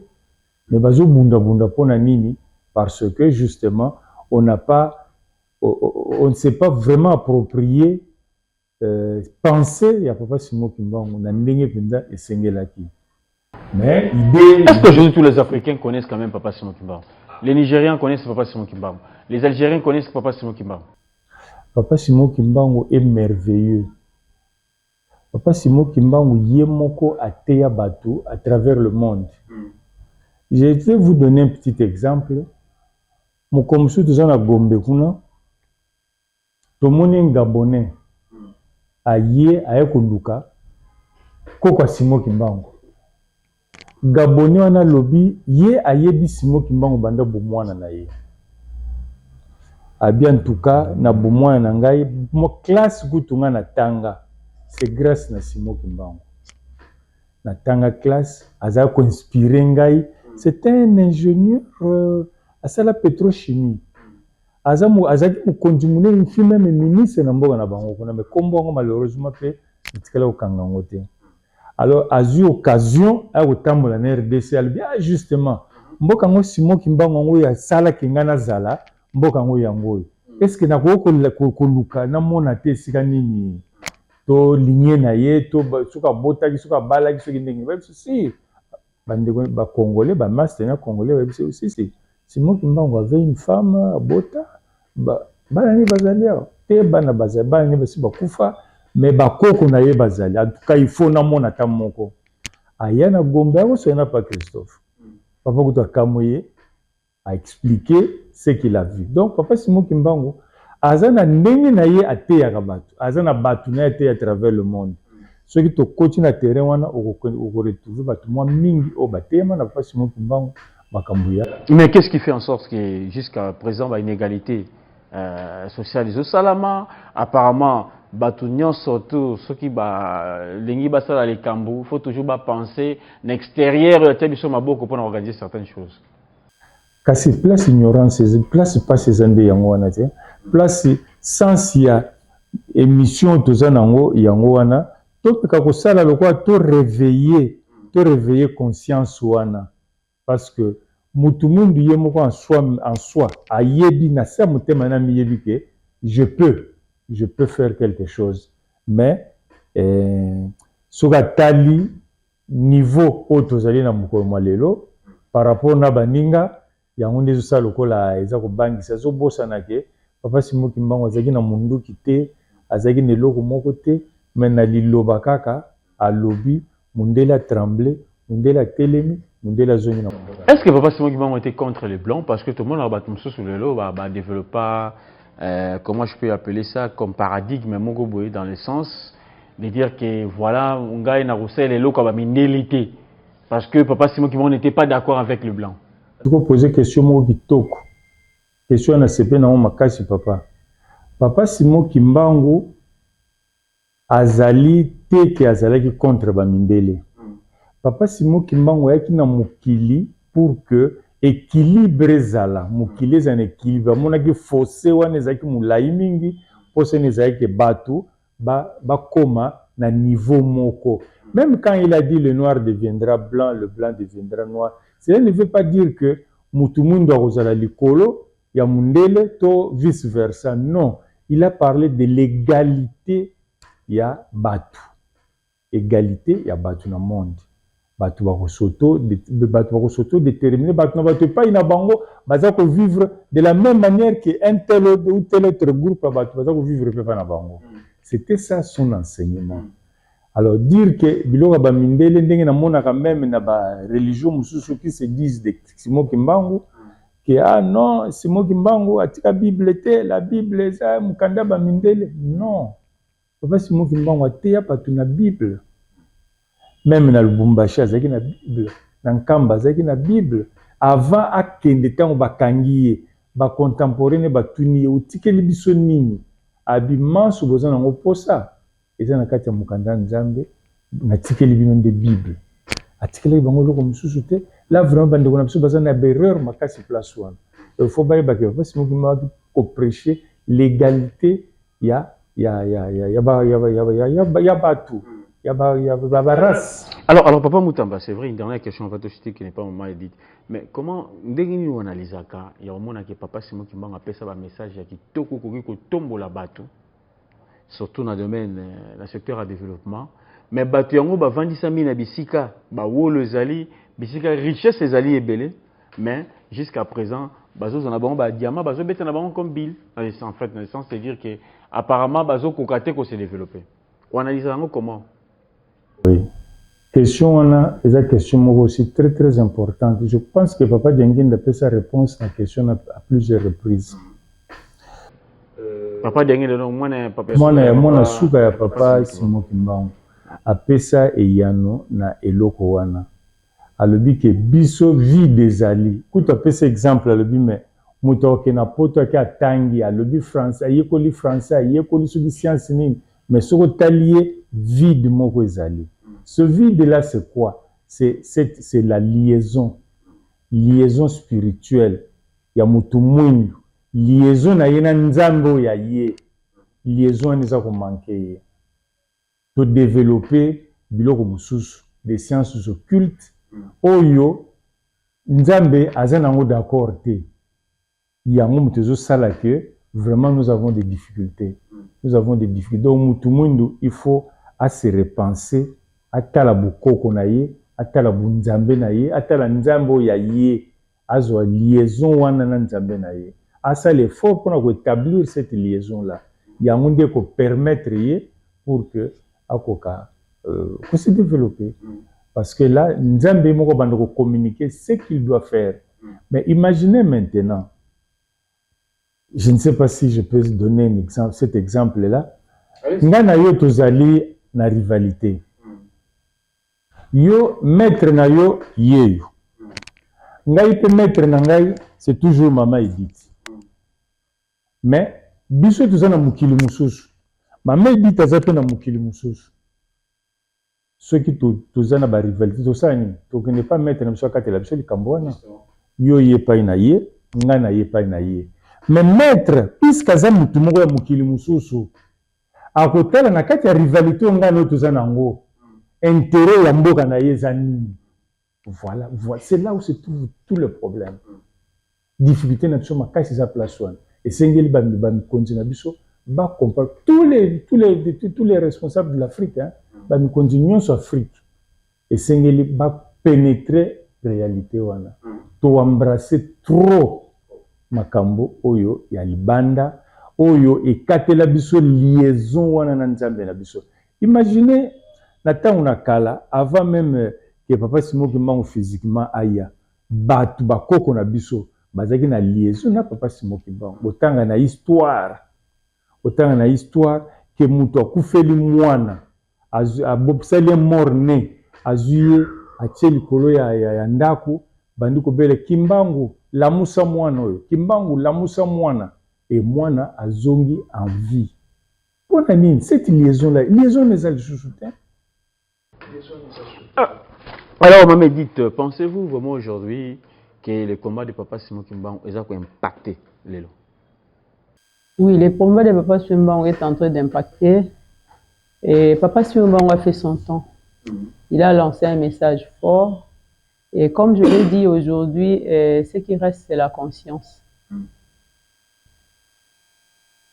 Speaker 3: mais bazo bunda pona nini parce que justement on ne s'est pas vraiment approprié penser ya papa Simon Kimbangu na ndenge penza esengelaki. Mais
Speaker 2: est-ce qu'aujourd'hui tous les Africains connaissent quand même papa Simon Kimbangu? Les Nigériens connaissent papa Simon Kimbangu. Les Algériens connaissent papa Simon Kimbangu.
Speaker 3: Papa Simon Kimbangu est merveilleux. Papa Simon Kimbangu yemoko ateya batu à travers le monde. Je vais vous donner un petit exemple. Mokomsu tozana Gombe kuna tomoni Gabonais aye koluka kokwa Simon Kimbangu. Gabonais wana lobi ye ayebi Simon Kimbangu banda bomwana na ye. Abi en tout cas na bomwana na ngai mo classe kutunga na tanga. C'est grâce à Simon Kimbangu. Na tanga classe, aza ko inspiré ngai. C'est un ingénieur à la pétrochimie. Aza ki mo konjumune une fille même ministre na mboka na bango kuna mais kombo malheureusement pe itikala okangango te. Alors a eu occasion à otambola na RDC al bien justement mboka ngo Simon Kimbangu ngo ya sala kingana zala mboka ngo yango. Est-ce que na ko luka na mona te sika nini? To lignée na ye to suka bota ki suka bala ki soki ndenge ba si bandeko ba congolais ba master na congolais ba si Simon Kimbangu avait une femme bota bana ni bazali te bana bazali bana ni basi bakufa mais bakoko na ye bazali en tout cas il faut na mona ta moko aya na Gombe ko so na pas Christophe papa ko to kamoye a expliqué ce qu'il a vu. Donc papa Simon Kimbangu azana ndenge na ye ateyaka batu azana batu na ye à travers le monde. Ceux qui to continue na terrain wana o retrouver batu moi mingi o batema na papa Simon Kimbangu makambuya.
Speaker 2: Mais qu'est-ce qui fait en sorte que jusqu'à présent ba inégalité sociale au salama apparemment batu nyonso to ceux qui lingi basala les kambu faut toujours penser l'extérieur te biso maboko pour organiser certaines choses.
Speaker 3: Kasi place ignorance, place pas ces ande yango wana te. Place sans ya émission tozanango yango wana to peka ko sala lokwa to réveiller conscience wana parce que mutu mundu yemoko en soi ayebi na sa mutema na miyebi ke je peux faire quelque chose mais soka tali niveau otozali na mukolo malelo par rapport na baninga yango ndezo sa lokola eza ko bangisa zo bosana ke papa Simon Kimbangu azaki na munduki te azaki ne loko moko te mais na liloba kaka alobi mundela tremblé mundela telemi mundela zoni na.
Speaker 2: Est-ce que papa Simon Kimbangu était contre les blancs parce que tout le monde a battu sur le lot va développer comment je peux appeler ça comme paradigme moko boye dans le sens de dire que voilà ngai na roussel les loko ba mindelité Parce que Papa Simon Kimbangu n'était pas d'accord avec le blanc.
Speaker 3: Tu peux poser question moi kitoko. Question na sepe na makasi papa. Papa Simon Kimbangu azali teke azalaki contre Bamindele. Papa Simon Kimbangu yaki na mokili pour que équilibre zala, mokili za équilibre. Monaki fossé wana ezaki mulai mingi, poste ezaki batu ba koma na niveau moko. Même quand il a dit le noir deviendra blanc, le blanc deviendra noir, cela ne veut pas dire que Mutumundu a likolo, ya mundele, to vice versa. Non, il a parlé de l'égalité ya batu. Égalité ya batu na monde. Batu bako soto déterminer, batu na batu pas ina bango, bazako vivre de la même manière que un tel ou tel autre groupe batu bazako vivre pas na bango. C'était ça son enseignement. Alors dire que biloko bamindele ndenge na mona quand même na ba religion mususu qui se disent de Simon Kimbangu que ah non Simon Kimbangu atika Bible te, la Bible ça mukanda bamindele. Non, papa Simon Kimbangu ateya patu na Bible. Même na Lubumbashi azaki na Bible, na Nkamba azaki na Bible. Avant akende tango bakangiye ba contemporain batuni utikeli biso nini abimansu boza nango posa. Et ça, na mukanda nzambe na tikeli bino de Bible atikeli bango loko mususu te là vraiment bande ko na biso baza na erreur makasi place wana il faut ba ke parce que moi ko prêcher l'égalité ya batu ya race.
Speaker 2: Alors Papa Mutamba, c'est vrai, une dernière question, on va te citer qui n'est pas moment édite. Mais comment, dès que nous analysons ça, il y a un moment que Papa Simon Kimbangu appelle ça un message qui toko ko tombo la batu. Surtout dans le domaine, le secteur à développement. Mais batu yango ba vandisa mina bisika, ba wolo zali, bisika richesse zali ebele, mais jusqu'à présent, bazo na bango ba diamant, bazo beta na bango comme bill. En fait, dans le sens de dire que apparemment bazo kokate ko se développer. On analyse yango comment?
Speaker 3: Oui. Question wana, eza question aussi très très importante. Je pense que Papa Diengine a fait sa réponse à la question à plusieurs reprises.
Speaker 2: Papa Diengine donc
Speaker 3: mwana suka ya Papa Simon Kimbangu apesa eyano na eloko wana. Alobi ke biso vie des ali. Kuta apesa exemple alobi me muto ke na poto ke atangi alobi français, yekoli français, yekoli subi science nini, mais soko talié vide moko ezali. Ce vide-là, c'est quoi? C'est la liaison spirituelle. Ya mutu mwinyu. Liaison na yena nzambo ya ye. Liaison neza ko manquer. Pour développer biloko mususu, des sciences occultes. Oyo nzambe azanango d'accord te. Yango mutezo sala que vraiment nous avons des difficultés. Nous avons des difficultés. Donc mutu mwinyu, il faut à se repenser. Atala bukoko na ye, atala bunzambe na ye, atala nzambo ya ye, azwa liaison wana na nzambe na ye. Asa l'effort pour établir cette liaison là. Ya ngunde ko permettre ye pour que akoka se développer. Parce que là, nzambe moko bande ko communiquer ce qu'il doit faire. Mais imaginez maintenant, je ne sais pas si je peux donner un exemple, cet exemple là. Ngana yo tozali na rivalité. Yo maître na yo yeyo. Ngai pe maître na ngai c'est toujours Mama Edith. Mais biso tozana mukili mususu. Mama Edith azape na mukili mususu. Ceux qui tozana ba rivalité tosani, to ne pas maître na biso akatela biso likambwana. Yo ye pa na ye, nga na ye pa na ye. Mais maître puisque aza mutu moko ya mukili mususu. Akotala na kati ya rivalité nga no tozana ngo. Intérêt ya mboka na yezani. Voilà, c'est là où se trouve tout le problème. Difficulté na biso makasi za place one. Et sengeli ba mikonzi na biso ba comprendre tous les responsables de l'Afrique hein, ba mikonzi nyonso Afrique. Et sengeli ba pénétrer réalité wana. To embrasser trop makambo oyo ya libanda oyo ekatela biso liaison wana na nzambe na biso. Imaginez Nathan on a kala, avant même que Papa Simon Kimbangu physiquement aya, batu bakoko na biso, bazaki na liaison na Papa Simon Kimbangu. Otanga na histoire que muto akufeli mwana, abobsali morne, azuye atie likolo ya ndako bandi kobele Kimbangu lamusa mwana oyo, Kimbangu lamusa mwana, et mwana azongi en vie. Pona nini cette liaison là, liaison les a le soutien.
Speaker 2: Alors Mamé, dites, pensez-vous vraiment aujourd'hui que le combat de Papa Simon Kimbangu est impacté les lots?
Speaker 4: Oui, le combat de Papa Simon Kimbangu est en train d'impacter. Et Papa Simon Kimbangu a fait son temps. Il a lancé un message fort. Et comme je l'ai dit aujourd'hui, ce qui reste, c'est la conscience.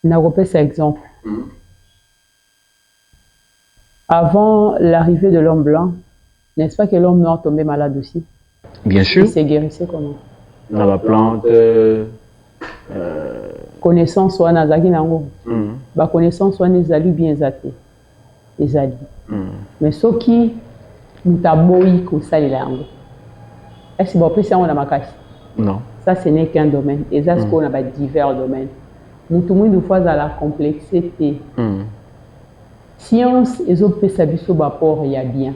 Speaker 4: Nagopé, c'est exemple. Avant l'arrivée de l'homme blanc, n'est-ce pas que l'homme noir tombait malade aussi?
Speaker 2: Bien sûr.
Speaker 4: Il s'est guérissé comment?
Speaker 2: Dans la plante.
Speaker 4: Connaissance soit nazaki nango. Ba connaissance soit nezali bien zate. Ezali. Mais ce qui nous taboui ko salela yango. Est-ce que vous pouvez savoir dans
Speaker 2: Non.
Speaker 4: Ça, ce n'est qu'un domaine. Et ça, c'est ce qu'on a divers domaines. Nous, tout le monde, nous faisons la complexité. Science, ils ont fait ça, il y a bien.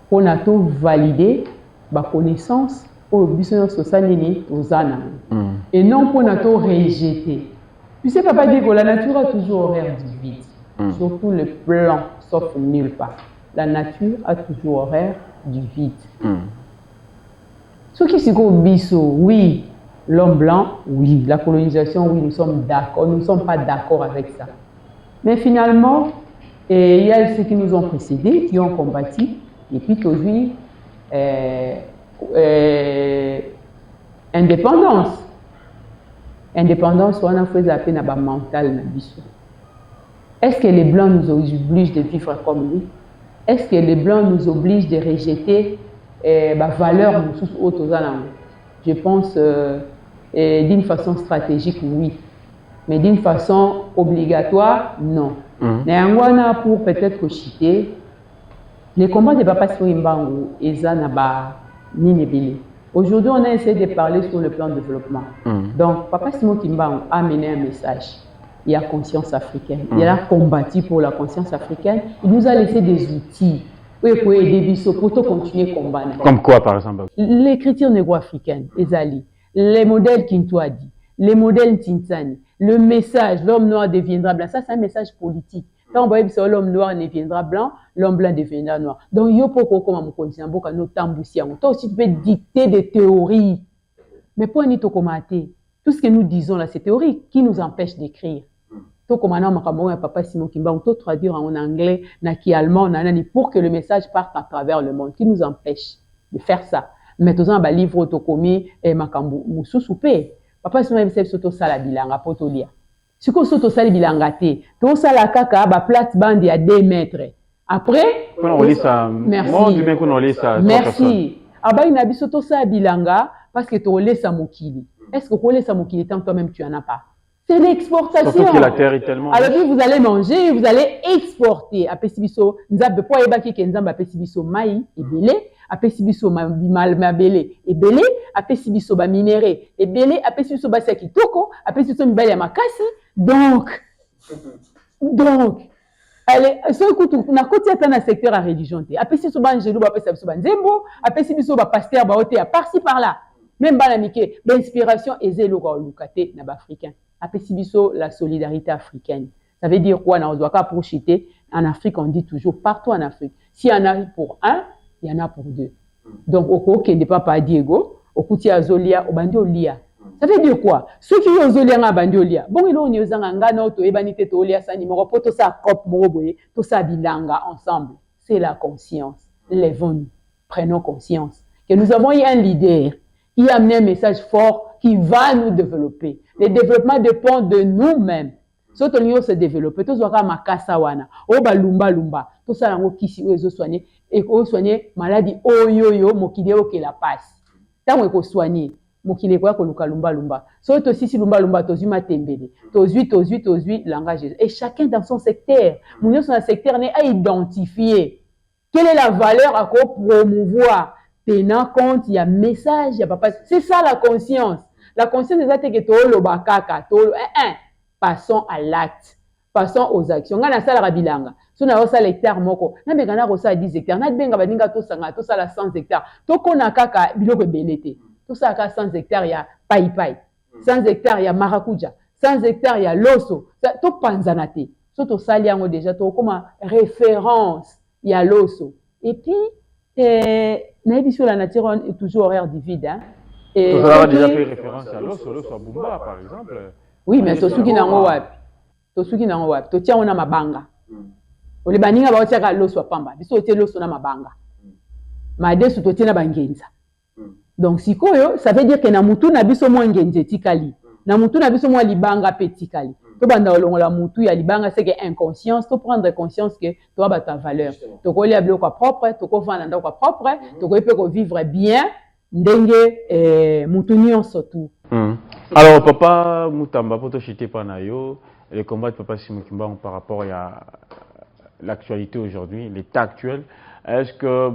Speaker 4: On a tout validé, la connaissance, au business social, aux ânes. Et non qu'on a tout rejeté. Tu sais, papa dit que la nature a toujours horreur du vide. Surtout le plan, sauf nulle part. La nature a toujours horreur du vide. Ce qui s'est biso, oui, l'homme blanc, oui, la colonisation, oui, nous sommes d'accord, nous ne sommes pas d'accord avec ça. Mais finalement, il y a ceux qui nous ont précédés, qui ont combattu, et puis aujourd'hui, indépendance. Indépendance, on a fait appel à la mentale. Est-ce que les blancs nous obligent de vivre comme lui? Est-ce que les blancs nous obligent de rejeter valeur je pense d'une façon stratégique, oui. Mais d'une façon obligatoire, non. Néanmoins, pour peut-être chiter, les combats de Papa Simon Kimbangu et Zanaba Ninebele. Aujourd'hui, on a essayé de parler sur le plan de développement. Donc, Papa Simon Kimbangu a mené un message. Il y a conscience africaine. Il a combattu pour la conscience africaine. Il nous a laissé des outils. Oui, pour aider Bisso, pour continuer à combattre.
Speaker 2: Comme quoi, par exemple?
Speaker 4: L'écriture négro-africaine, Ezali, les modèles Kintoadi, les modèles Tintani, le message, l'homme noir deviendra blanc. Ça, c'est un message politique. Quand on voit que l'homme noir deviendra blanc, l'homme blanc deviendra noir. Donc, il y a beaucoup comme continent, beaucoup de tamboussia. Toi aussi, tu peux dicter des théories. Mais pour nous, tout ce que nous disons là, c'est théorie qui nous empêche d'écrire. Papa Simon Kimbangu, tout traduire en anglais, en allemand, pour que le message parte à travers le monde, qui nous empêche de faire ça. Mais tout ça, un livre autocommis et makambu musu soupé. Papa Simon Kimbangu, c'est ça la bilanga potolia. Si on saute ça la bilanga té, tout ça la kaka ba plate bande à 2 mètres. Après,
Speaker 2: on lit ça.
Speaker 4: Merci.
Speaker 2: Merci.
Speaker 4: Aba ina biso to ça bilanga parce que tu laisses mokili. Est-ce que tu laisses mokili tant toi-même tu en as pas? C'est l'exportation.
Speaker 2: Surtout que la terre est tellement.
Speaker 4: Alors vous allez manger, vous allez exporter. A pesibiso, nzambe po ebaki ke nzambe a pesibiso mai ebele, a pesibiso mabele ebele, a pesibiso ba minéré ebele, a pesibiso ba kitoko, a pesibiso mibali ya makasi. Donc, allez, ce que na koti ata na secteur à religion te. A pesibiso ba ngelu ba pesibiso ba nzembo, a pesibiso ba pasteur ba ote par-ci par-là. Même ba na mike, l'inspiration ezelo ko lukate na ba africain. Apesibiso la solidarité africaine. Ça veut dire quoi? On doit pas profiter. En Afrique, on dit toujours partout en Afrique. S'il y en a pour un, il y en a pour deux. Donc, au coup, qui n'est pas Diego, au coup, il y a Zolia, au bandi Olia. Ça veut dire quoi? Ceux qui ont Zolia, au bandi Olia. Bon, ils ont eu un auto, ebanité Olia, ça numéro, pour tout ça, cop, moroboé, tout ça, bilanga, ensemble. C'est la conscience. Lèvons-nous, prenons conscience. Que nous avons eu un leader qui a amené un message fort qui va nous développer. Le développement dépend de nous-mêmes. Si on se développe, tout ça va makasa wana, oba lumba lumba, tout ça on kisi ozo soigner et on soigner maladie oyoyo mokide o ke la passe. Tant on ko soigner, mokide ko ko luka lumba lumba. So to sisi lumba lumba to zuma tembele. To zui langage et chacun dans son secteur. Mon son secteur n'est à identifier. Quelle est la valeur à promouvoir? Tenant compte, il y a message, il y a papa. C'est ça la conscience. La conscience, c'est ça que tu le bakaka, passons à l'acte, passons aux actions. On a ça la bilanga. so na osala hectare moko na benga na kosala 10 hectares na benga baninga tosanga tosala 100 hectares tokona kaka biloko ebele te tosala ka 100 hectares ya paipai 100 hectares ya maracuja 100 hectares ya loso topanzana te so tosali yango déjà tokoma référence ya loso et puis nayebi sur la nature est toujours horaire du vide hein.
Speaker 2: Et vous avez déjà fait référence à l'os à Bumba par exemple.
Speaker 4: Oui, mais tosuki nango wapi. Tosuki nango wapi. Totia ona mabanga. Ole baninga ba otia ka l'os wa pamba. Biso otia l'os na mabanga. Ma desu totia na bangenza. Donc sikoyo, ça veut dire que na mutu na biso mo ngenze tikali. Na mutu na biso mo libanga petikali. To banda olongola mutu ya libanga c'est que inconscience, to prendre conscience que to ba ta valeur. To ko lia biloko propre, to ko vanda ndako propre, to ko pe ko vivre bien. Ndenge mutunion surtout.
Speaker 2: Alors papa Mutamba poto chité panayo les combats de papa Simon Kimbangu par rapport à l'actualité aujourd'hui, l'état actuel, est-ce que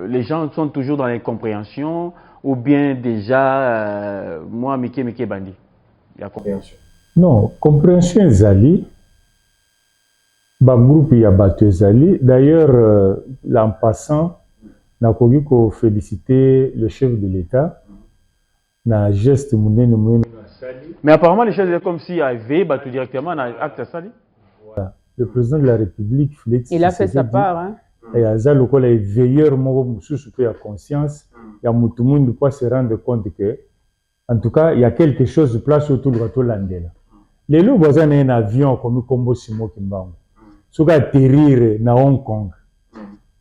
Speaker 2: les gens sont toujours dans l'incompréhension ou bien déjà moi Mike Bandi il y a compréhension?
Speaker 3: Non, compréhension zali ba groupe ya bato zali d'ailleurs en passant na kogi ko féliciter le chef de l'État na geste munene sali.
Speaker 2: Mais apparemment les choses comme si avait battu directement na acte sali.
Speaker 3: Voilà. Le président de la République Félix
Speaker 4: il a fait sa part hein.
Speaker 3: Et aza lokola veilleur moko mususu pe ya conscience ya mutu mundu pour se rendre compte que en tout cas il y a quelque chose de place autour de to landela. Les lots bazana un avion comme Kombo Simon Kimbangu. Soka atterrir na Hong Kong.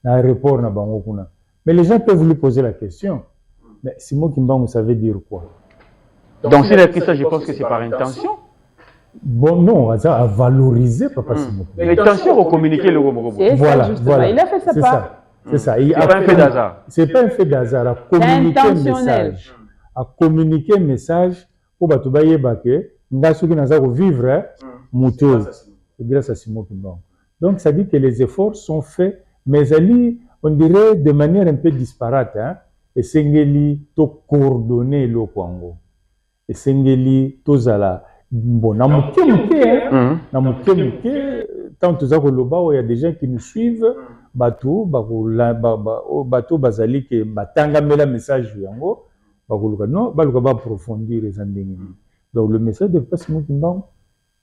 Speaker 3: Na aéroport na bango kuna. Mais les gens peuvent lui poser la question. Mais Simon Kimbangu, ça veut dire quoi?
Speaker 2: Donc s'il a écrit ça, je pense que c'est par intention.
Speaker 3: Bon, non, ça a valorisé Papa Simon Kimbangu.
Speaker 2: L'intention pour communiquer le Robo.
Speaker 3: Voilà, voilà.
Speaker 4: Il a fait sa part.
Speaker 3: C'est ça.
Speaker 2: C'est pas un fait d'hasard.
Speaker 3: C'est pas un fait d'hasard. À communiquer un message. À communiquer un message pour Batoubaye Baké, Ngassouki Nazaro vivre, Moutou. C'est grâce à Simon Kimbangu. Donc ça dit que les efforts sont faits, mais Ali, on dirait de manière un peu disparate, hein? Et Sengeli, to coordonner le Congo. Et Sengeli, to zala. Bon, na muke, tant que il y a des gens qui nous suivent, bateau, bazali ke batanga mela message yango, non, ba approfondir les endings. Donc le message de Papa Simon Kimbangu,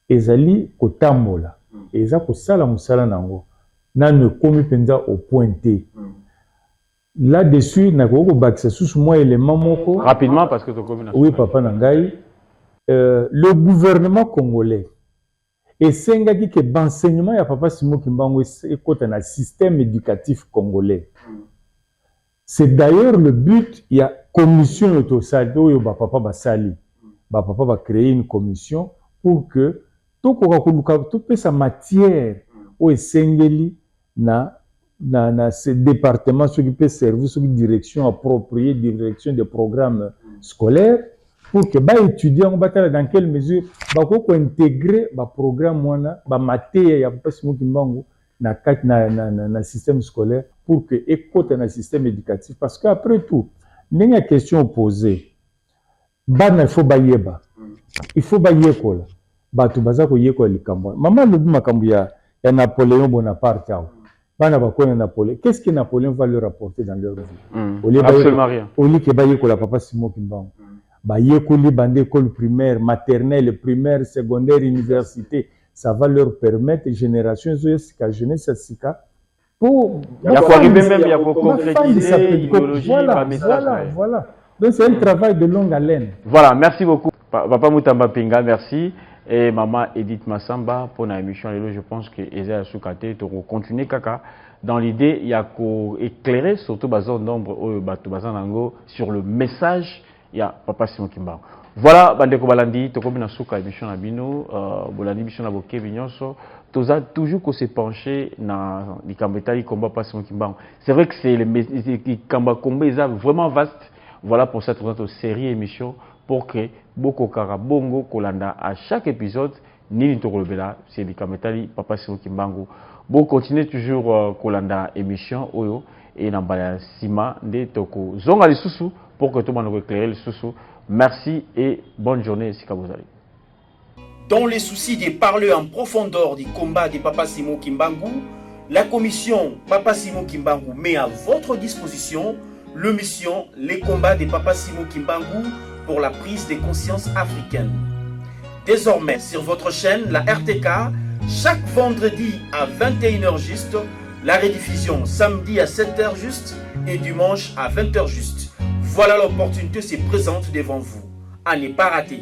Speaker 3: ezali kotambola, eza ko sala musala nango. Na ne komi penza au point T. Là-dessus, na ko bakisa sous moi élément moko.
Speaker 2: Rapidement parce que tu communes.
Speaker 3: Oui, papa Nangai. Le gouvernement congolais et sengaki que l'enseignement ya Papa Simon Kimbangu est côté na système éducatif congolais. C'est d'ailleurs le but, il y a commission autosali oyo ba papa basali. Ba papa va créer une commission pour que tout peut sa matière au esengeli na ce département qui peut servir sur une direction appropriée, direction des programmes scolaires pour que les étudiants dans quelle mesure ils intégrer le programme ba matière ya Papa Simon Kimbangu na système scolaire pour que écoute dans le système éducatif parce qu'après tout il y a une question posée il faut bayeba il faut bayekola batu baza ko yekola likambo maman lobi makambo ya Napoléon Bonaparte Napoléon. Qu'est-ce que Napoléon va leur apporter dans leur vie?
Speaker 2: Absolument rien.
Speaker 3: Au lieu que Bayekola Papa Simon Kimbangu. Bayekoli bande école primaire, maternelle, primaire, secondaire, université, ça va leur permettre génération jusqu'à jeunesse sika pour
Speaker 2: il y a quoi arriver même il y a pour concrétiser l'idéologie
Speaker 3: voilà. Donc c'est un travail de longue haleine.
Speaker 2: Voilà, merci beaucoup Papa Mutamba Pinga, merci. Et maman Edith Massamba pour l'émission je pense que Eza Soukate to continuer kaka dans l'idée il y a qu'à éclairer surtout bazan nombre sur le message il y a Papa Simon Kimbangu. Voilà bandeko balandi to komi na suka émission na bino bolandi émission na boke binyonso toza toujours qu'on s'est penché na likambo etali combat Papa Simon Kimbangu. C'est vrai que c'est le combat est vraiment vaste. Voilà pour cette série émission pour que Boko Kara Bongo Kolanda à chaque épisode Nini Tokolobela c'est du Kametali Papa Simon Kimbangu. Bon continuez toujours Kolanda émission Oyo et Nambala Sima de Toko Zonga les Soussou pour que tout le monde éclaire les Soussou. Merci et bonne journée Sikabozali.
Speaker 1: Dans les soucis de parler en profondeur du combat de Papa Simon Kimbangu, la commission Papa Simon Kimbangu met à votre disposition l'émission Les combats de Papa Simon Kimbangu pour la prise de conscience africaine. Désormais, sur votre chaîne, la RTK, chaque vendredi à 21h juste, la rediffusion samedi à 7h juste et dimanche à 20h juste. Voilà l'opportunité se présente devant vous. À ne pas rater.